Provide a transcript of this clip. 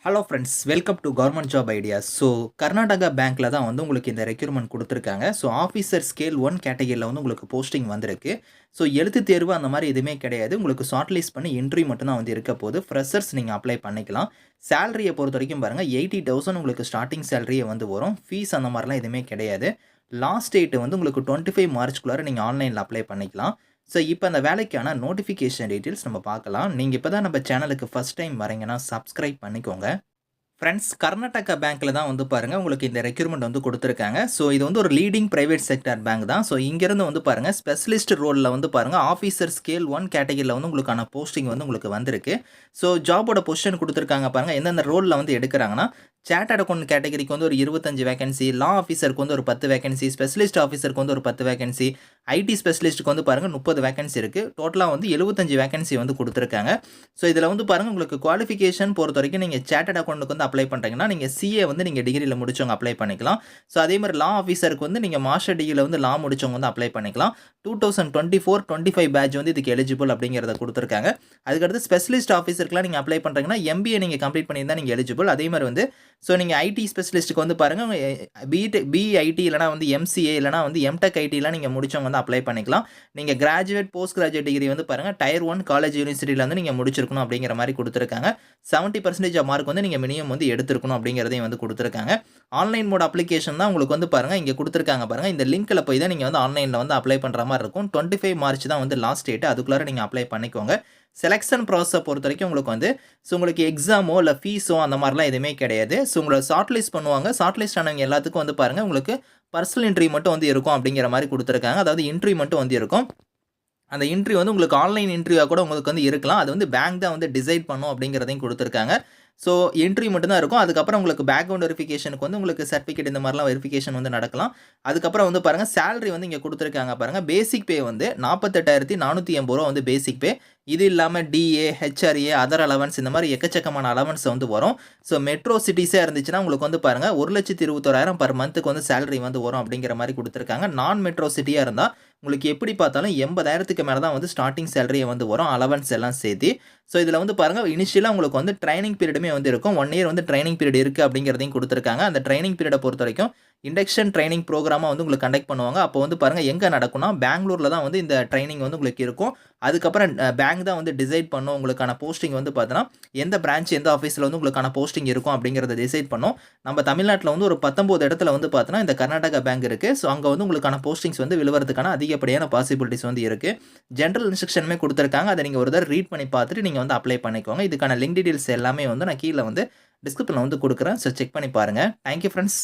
Hello friends, welcome to government job ideas. So Karnataka பேங்க்கில் தான் வந்து உங்களுக்கு இந்த ரெக்யூர்மெண்ட் கொடுத்துருக்காங்க. ஸோ ஆஃபீஸர் ஸ்கேல் 1 கேட்டகரியில் வந்து உங்களுக்கு போஸ்டிங் வந்திருக்கு. ஸோ எழுத்து தேர்வு அந்த மாதிரி எதுவுமே கிடையாது. உங்களுக்கு ஷார்ட் லிஸ்ட் பண்ணி இன்டர்வியூ மட்டும் தான் வந்து இருக்க போகுது. ஃப்ரெஷர்ஸ் நீங்கள் அப்ளை பண்ணிக்கலாம். சேலரியை பொறுத்த வரைக்கும் பாருங்கள், 80,000 உங்களுக்கு ஸ்டார்டிங் சேலரியே வந்து வரும். ஃபீஸ் அந்த மாதிரிலாம் எதுவுமே கிடையாது. லாஸ்ட் டேட் வந்து உங்களுக்கு 25 மார்ச்க்குள்ளார நீங்கள் ஆன்லைனில் அப்ளை பண்ணிக்கலாம். ஸோ இப்போ அந்த வேலைக்கான நோட்டிஃபிகேஷன் டீட்டெயில்ஸ் நம்ம பார்க்கலாம். நீங்கள் இப்போ தான் நம்ம சேனலுக்கு ஃபஸ்ட் டைம் வரீங்கன்னா சப்ஸ்கிரைப் பண்ணிக்கோங்க. ஃப்ரெண்ட்ஸ், கர்நாடகா பேங்க்கில் தான் வந்து பாருங்கள் உங்களுக்கு இந்த ரெக்யூர்மெண்ட் வந்து கொடுத்துருக்காங்க. ஸோ இது வந்து ஒரு லீடிங் பிரைவேட் செக்டர் பேங்க் தான். ஸோ இங்கேருந்து வந்து பாருங்கள் ஸ்பெஷலிஸ்ட் ரோலில் வந்து பாருங்கள் ஆஃபீஸர் ஸ்கேல் 1 கேட்டகரியில் வந்து உங்களுக்கான போஸ்டிங் வந்து உங்களுக்கு வந்திருக்கு. ஸோ ஜாபோட பொசிஷன் கொடுத்துருக்காங்க பாருங்கள். எந்தெந்த ரோலில் வந்து எடுக்கிறாங்கன்னா, சார்ட்டர்ட் அக்கௌண்ட் கேட்டகரிக்கு வந்து ஒரு 25 வேகன்சி, லா ஆஃபீஸருக்கு வந்து ஒரு 10 வேகன்சி, ஸ்பெஷலிஸ்ட் ஆஃபீஸருக்கு வந்து ஒரு 10 வேகன்சி, ஐடி ஸ்பெஷலிஸ்ட்டுக்கு வந்து பாருங்கள் 30 வேகன்சி இருக்குது. டோட்டலாக வந்து 75 வேகன்சி வந்து கொடுத்துருக்காங்க. ஸோ இதில் வந்து பாருங்கள் உங்களுக்கு குவாலிஃபிகேஷன் பொறுத்த வரைக்கும் நீங்கள் சார்ட்டர்ட் அக்கௌண்ட்டுக்கு வந்து அப்ளை பண்ணுறீங்கன்னா நீங்கள் சிஏ வந்து நீங்கள் டிகிரியில் முடிச்சவங்க அப்ளை பண்ணிக்கலாம். ஸோ அதே மாதிரி லா ஆஃபீஸருக்கு வந்து நீங்கள் மாஸ்டர் டிகிரியில் வந்து லா முடிச்சவங்க வந்து அப்ளை பண்ணிக்கலாம். 2024-25 பேட்ச் வந்து இதுக்கு எலிஜிபிள் அப்படிங்கிறத கொடுத்துருக்காங்க. அதுக்கடுத்து ஸ்பெஷலிஸ்ட் ஆஃபீஸருக்குலாம் நீங்கள் அப்ளை பண்ணுறீங்கன்னா எம்பிஏ நீங்கள் கம்ப்ளீட் பண்ணியிருந்தால் நீங்கள் எலிஜிபிள். அதே மாதிரி வந்து ஸோ நீங்கள் ஐடி ஸ்பெஷலிஸ்ட்டுக்கு வந்து பாருங்கள் பிஐடி இல்லைனா வந்து எம்சிஏ இல்லைனா வந்து எம்டெக் ஐடிலாம் நீங்கள் முடிச்சவங்க வந்து அப்ளை பண்ணிக்கலாம். நீங்கள் கிராஜுவேட் போஸ்ட் கிராஜுவேட் டிகிரி வந்து பாருங்கள் டயர் 1 காலேஜ் யூனிவர்சிட்டியில் வந்து நீங்கள் முடிச்சிருக்கணும் அப்படிங்கிற மாதிரி கொடுத்துருக்காங்க. 70% மார்க் வந்து நீங்கள் மினிமம் வந்து எடுத்துருக்கணும் அப்படிங்கிறதையும் வந்து கொடுத்துருக்காங்க. ஆன்லைன் மோட் அப்ளிகேஷன் தான் உங்களுக்கு வந்து பாருங்கள் இங்கே கொடுத்துருக்காங்க பாருங்கள். இந்த லிங்க்கில் போய் தான் நீங்கள் வந்து ஆன்லைனில் வந்து அப்ளை பண்ணுற மாதிரி இருக்கும். 25 மார்ச் தான் வந்து லாஸ்ட் டேட்டு. அதுக்குள்ளார நீங்கள் அப்ளை பண்ணிக்கோங்க. செலெக்ஷன் ப்ராசஸை பொறுத்த வரைக்கும் உங்களுக்கு வந்து உங்களுக்கு எக்ஸாமோ இல்லை ஃபீஸோ அந்த மாதிரிலாம் எதுவுமே கிடையாது. ஸோ உங்களை ஷார்ட் லிஸ்ட் பண்ணுவாங்க. ஷார்ட் லிஸ்ட் ஆனவங்க எல்லாத்துக்கும் வந்து பாருங்கள் உங்களுக்கு பர்சனல் இன்டர்வியூ மட்டும் வந்து இருக்கும் அப்படிங்கிற மாதிரி கொடுத்துருக்காங்க. அதாவது இன்டர்வியூ மட்டும் வந்து இருக்கும். அந்த இன்டர்வியூ வந்து உங்களுக்கு ஆன்லைன் இன்டர்வியூவாக கூட உங்களுக்கு வந்து இருக்கலாம். அது வந்து பேங்க் தான் வந்து டிசைட் பண்ணும் அப்படிங்கிறதையும் கொடுத்துருக்காங்க. ஸோ இன்டர்வியூ மட்டும் தான் இருக்கும். அதுக்கப்புறம் உங்களுக்கு பேக்ரவுண்ட் வெரிஃபிகேஷனுக்கு வந்து உங்களுக்கு சர்டிஃபிகேட் இந்த மாதிரிலாம் வெரிஃபிகேஷன் வந்து நடக்கலாம். அதுக்கப்புறம் வந்து பாருங்கள் சேலரி வந்து இங்கே கொடுத்துருக்காங்க பாருங்கள். பேசிக் பே வந்து 48,480 ரூபா வந்து பேசிக் பே. இது இல்லாமல் டிஏ, ஹெச்ஆர்ஏ, அதர் அலவன்ஸ் இந்த மாதிரி எக்கச்சக்கமான அலவன்ஸ் வந்து வரும். ஸோ மெட்ரோ சிட்டிஸே இருந்துச்சுன்னா உங்களுக்கு வந்து பாருங்கள் 1,21,000 பர் மந்த்துக்கு வந்து சேலரி வந்து வரும் அப்படிங்கிற மாதிரி கொடுத்துருக்காங்க. நான் மெட்ரோ சிட்டியாக இருந்தால் உங்களுக்கு எப்படி பார்த்தாலும் 80,000க்கு மேலே தான் வந்து ஸ்டார்டிங் சேலரியை வந்து வரும், அலவன்ஸ் எல்லாம் சேர்த்து. ஸோ இதில் வந்து பாருங்கள் இனிஷியலாக உங்களுக்கு வந்து ட்ரைனிங் பீரியடுமே வந்து இருக்கும். 1 இயர் வந்து ட்ரைனிங் பீரியட் இருக்குது அப்படிங்கிறதையும் கொடுத்துருக்காங்க. அந்த ட்ரைனிங் பீரியடை பொறுத்த வரைக்கும் இண்டக்ஷன் ட்ரைனிங் ப்ரோக்ராமாக வந்து உங்களுக்கு கண்டக்ட் பண்ணுவாங்க. அப்போ வந்து பாருங்கள் எங்கே நடக்கும்னா பெங்களூரில் தான் வந்து இந்த ட்ரைனிங் வந்து உங்களுக்கு இருக்கும். அதுக்கப்புறம் பேங்க் தான் வந்து டிசைட் பண்ணும் உங்களுக்கான போஸ்டிங் வந்து பார்த்தோன்னா எந்த பிரான்ச் எந்த ஆஃபீஸில் வந்து உங்களுக்கான போஸ்டிங் இருக்கும் அப்படிங்கிறத டிசைட் பண்ணும். நம்ம தமிழ்நாட்டில் வந்து ஒரு 19 இடத்துல வந்து பார்த்தோன்னா இந்த கர்நாடகா பேங்க் இருக்குது. ஸோ அங்கே வந்து உங்களுக்கான போஸ்டிங்ஸ் வந்து விழுவறதுக்கான அதிகப்படியான பாசிபிலிட்டிஸ் வந்து இருக்குது. ஜென்ரல் இன்ஸ்ட்ரக்ஷனுமே கொடுத்துருக்காங்க. அதை நீங்கள் ஒரு தடவை ரீட் பண்ணி பார்த்துட்டு நீங்கள் வந்து அப்ளை பண்ணிக்கோங்க. இதுக்கான லிங்க் டீடைல்ஸ் எல்லாமே வந்து நான் கீழே வந்து டிஸ்கிரிப்ஷனில் வந்து கொடுக்குறேன். ஸோ செக் பண்ணி பாருங்கள். Thank you friends.